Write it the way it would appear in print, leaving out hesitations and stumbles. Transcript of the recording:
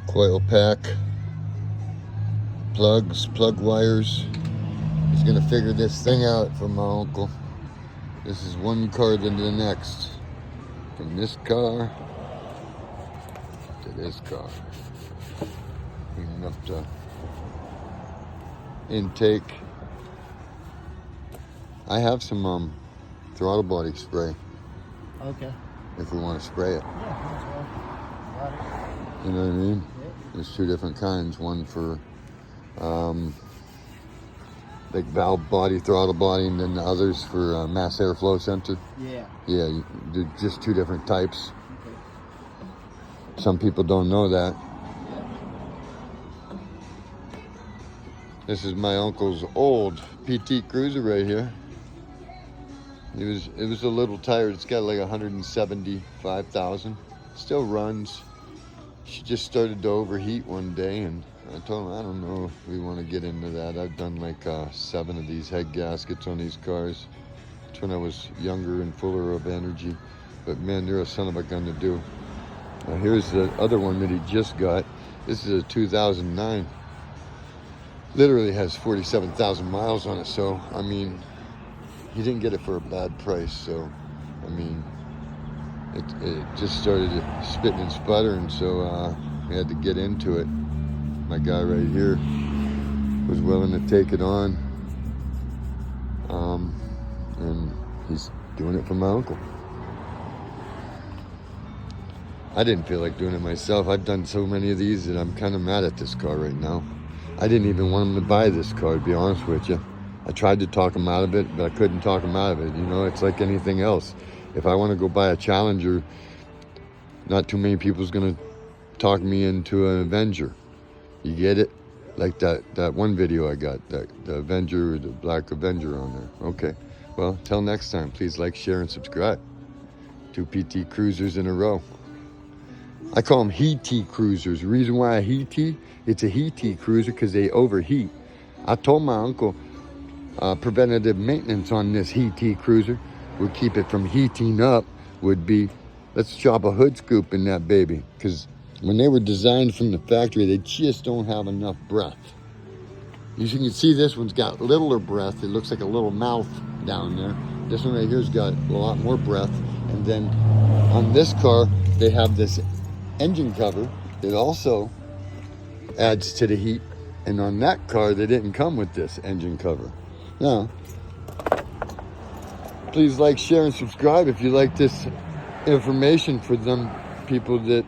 coil pack, plugs, plug wires. He's gonna figure this thing out for my uncle. This is one car to the next. From this car to this car. Cleaning up the intake. I have some throttle body spray. Okay. If we want to spray it. Yeah, got it. You know what I mean? Yeah. There's two different kinds. One for like valve body, throttle body, and then the others for mass airflow center. Yeah. Yeah, they're just two different types. Okay. Some people don't know that. Yeah. This is my uncle's old PT Cruiser right here. It was a little tired. It's got like 175,000. Still runs. She just started to overheat one day, and I told him, I don't know if we want to get into that. I've done like 7 of these head gaskets on these cars. It's when I was younger and fuller of energy. But man, they're a son of a gun to do. Now here's the other one that he just got. This is a 2009. Literally has 47,000 miles on it. So, I mean, he didn't get it for a bad price. So, I mean, it just started spitting and sputtering. So we had to get into it. My guy right here was willing to take it on, and he's doing it for my uncle. I didn't feel like doing it myself. I've done so many of these that I'm kind of mad at this car right now. I didn't even want him to buy this car, to be honest with you. I tried to talk him out of it, but I couldn't talk him out of it. You know, it's like anything else. If I want to go buy a Challenger, not too many people's going to talk me into an Avenger. You get it? Like that one video I got, the Avenger, the Black Avenger on there. Okay. Well, till next time, please like, share, and subscribe. 2 PT Cruisers in a row. I call them heat cruisers. The reason why a heat, it's a heat cruiser because they overheat. I told my uncle preventative maintenance on this heat cruiser would keep it from heating up would be, let's chop a hood scoop in that baby, because when they were designed from the factory, they just don't have enough breath. As you can see, this one's got littler breath. It looks like a little mouth down there. This one right here's got a lot more breath. And then on this car, they have this engine cover that also adds to the heat. And on that car, they didn't come with this engine cover. Now, please like, share, and subscribe if you like this information for them people that